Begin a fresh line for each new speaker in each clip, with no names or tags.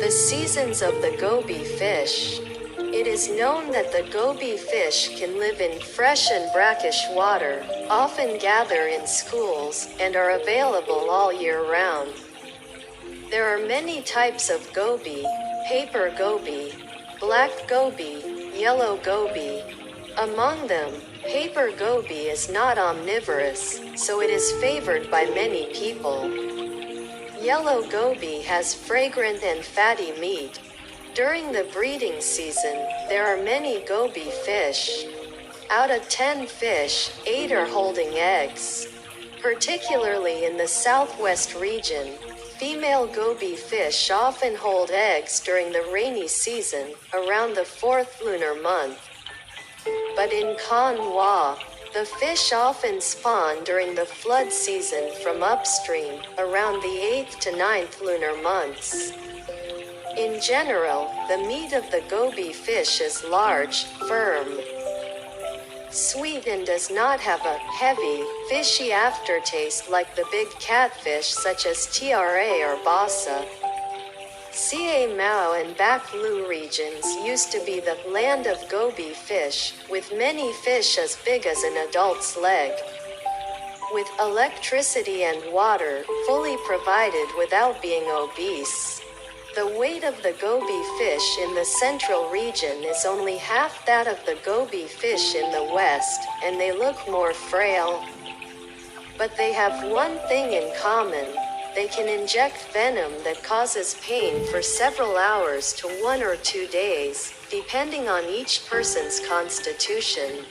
The seasons of the goby fish. It is known that the goby fish can live in fresh and brackish water, often gather in schools, and are available all year round. There are many types of goby: paper goby, black goby, yellow goby. Among them, paper goby is not omnivorous, so it is favored by many people. Yellow goby has fragrant and fatty meat. During the breeding season, there are many goby fish. Out of 10 fish, 8 are holding eggs. Particularly in the southwest region, female goby fish often hold eggs during the rainy season, around the 4th lunar month. But in Conwa, the fish often spawn during the flood season from upstream, around the 8th to 9th lunar months. In general, the meat of the goby fish is large, firm, sweet, and does not have a heavy, fishy aftertaste like the big catfish such as tra or basa. Ca Mau and Bac Lu regions used to be the land of goby fish, with many fish as big as an adult's leg. With electricity and water fully provided without being obese, the weight of the goby fish in the central region is only half that of the goby fish in the west, and they look more frail. But they have one thing in common: they can inject venom that causes pain for several hours to 1 or 2 days, depending on each person's constitution.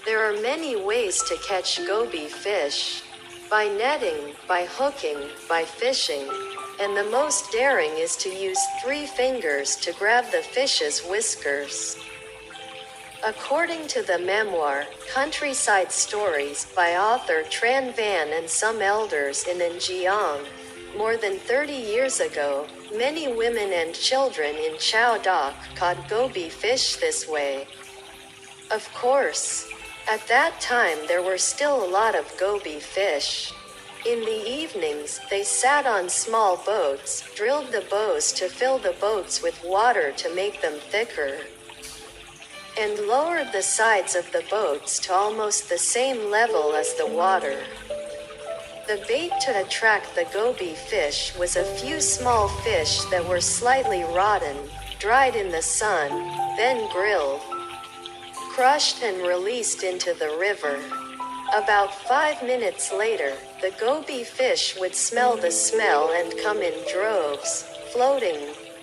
There are many ways to catch goby fish: by netting, by hooking, by fishing, and the most daring is to use 3 fingers to grab the fish's whiskers. According to the memoir, Countryside Stories by author Tran Van and some elders in Njiang, more than 30 years ago, many women and children in Chao Doc caught goby fish this way. Of course, at that time there were still a lot of goby fish. In the evenings, they sat on small boats, drilled the bows to fill the boats with water to make them thicker, and lowered the sides of the boats to almost the same level as the water. The bait to attract the goby fish was a few small fish that were slightly rotten, dried in the sun, then grilled, crushed and released into the river. About 5 minutes later, the goby fish would smell the smell and come in droves, floating,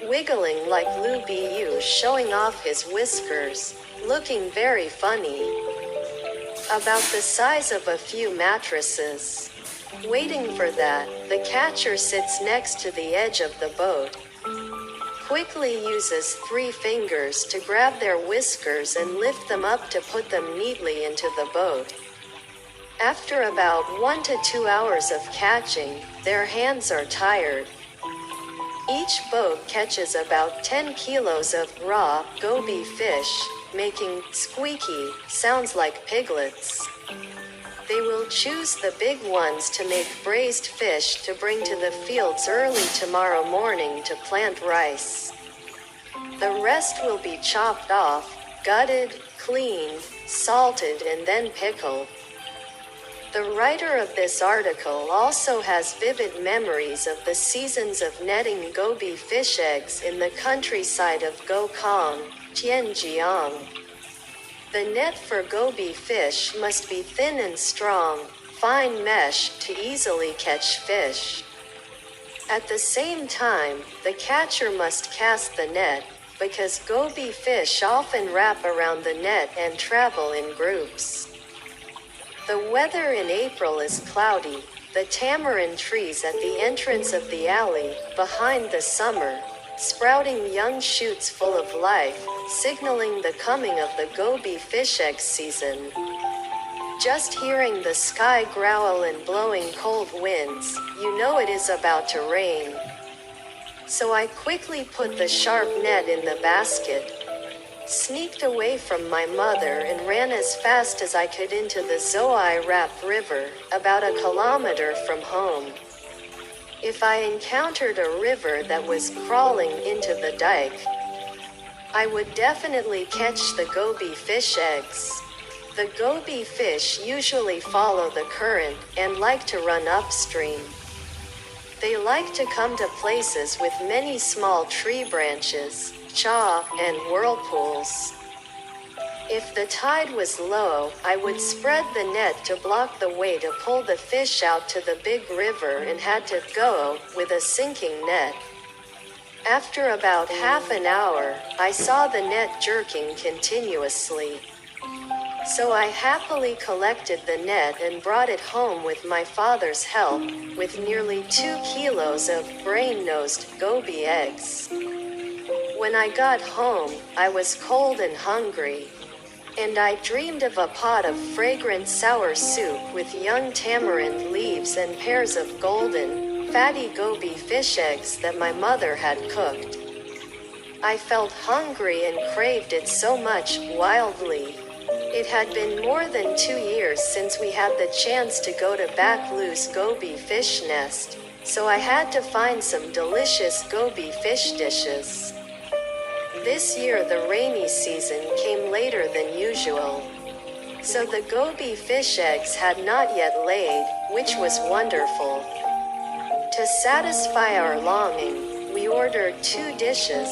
wiggling like Lu Bu, showing off his whiskers, looking very funny. About the size of a few mattresses. Waiting for that, the catcher sits next to the edge of the boat, quickly uses 3 fingers to grab their whiskers and lift them up to put them neatly into the boat. After about 1 to 2 hours of catching, their hands are tired. Each boat catches about 10 kilos of raw goby fish, making squeaky sounds like piglets. They will choose the big ones to make braised fish to bring to the fields early tomorrow morning to plant rice. The rest will be chopped off, gutted, cleaned, salted, and then pickled. The writer of this article also has vivid memories of the seasons of netting goby fish eggs in the countryside of Gokong, Tianjiang. The net for goby fish must be thin and strong, fine mesh to easily catch fish. At the same time, the catcher must cast the net, because goby fish often wrap around the net and travel in groups. The weather in April is cloudy. The tamarind trees at the entrance of the alley, behind the summer, sprouting young shoots full of life, signaling the coming of the goby fish egg season. Just hearing the sky growl and blowing cold winds, you know it is about to rain. So I quickly put the sharp net in the basket, sneaked away from my mother and ran as fast as I could into the Zoai Rap River, about a kilometer from home. If I encountered a river that was crawling into the dike, I would definitely catch the goby fish eggs. The goby fish usually follow the current and like to run upstream. They like to come to places with many small tree branches, chaw, and whirlpools. If the tide was low, I would spread the net to block the way to pull the fish out to the big river and had to go with a sinking net. After about half an hour, I saw the net jerking continuously. So I happily collected the net and brought it home with my father's help, with nearly 2 kilos of brain-nosed goby eggs. When I got home, I was cold and hungry, and I dreamed of a pot of fragrant sour soup with young tamarind leaves and pairs of golden, fatty goby fish eggs that my mother had cooked. I felt hungry and craved it so much, wildly. It had been more than 2 years since we had the chance to go to Bakloo's goby fish nest, so I had to find some delicious goby fish dishes. This year the rainy season came later than usual, so the goby fish eggs had not yet laid, which was wonderful. To satisfy our longing, we ordered 2 dishes,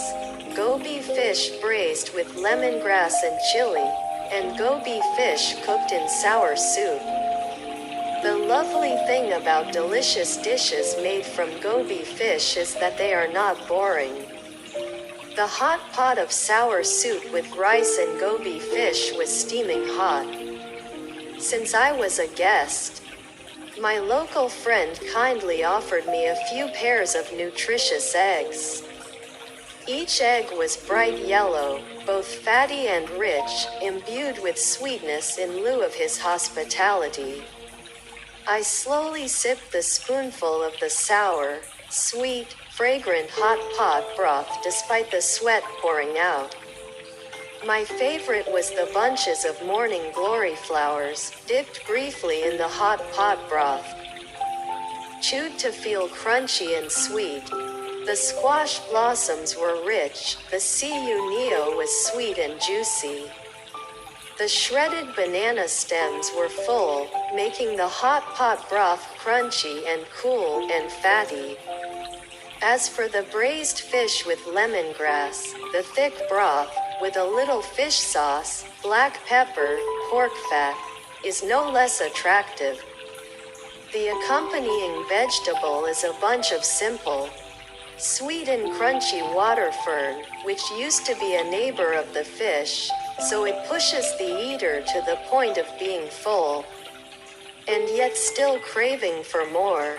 goby fish braised with lemongrass and chili, and goby fish cooked in sour soup. The lovely thing about delicious dishes made from goby fish is that they are not boring. The hot pot of sour soup with rice and goby fish was steaming hot. Since I was a guest, my local friend kindly offered me a few pairs of nutritious eggs. Each egg was bright yellow, both fatty and rich, imbued with sweetness in lieu of his hospitality. I slowly sipped the spoonful of the sour, sweet, fragrant hot pot broth despite the sweat pouring out. My favorite was the bunches of morning glory flowers, dipped briefly in the hot pot broth. Chewed to feel crunchy and sweet. The squash blossoms were rich, the CU was sweet and juicy. The shredded banana stems were full, making the hot pot broth crunchy and cool and fatty. As for the braised fish with lemongrass, the thick broth, with a little fish sauce, black pepper, pork fat, is no less attractive. The accompanying vegetable is a bunch of simple, sweet and crunchy water fern, which used to be a neighbor of the fish, so it pushes the eater to the point of being full, and yet still craving for more.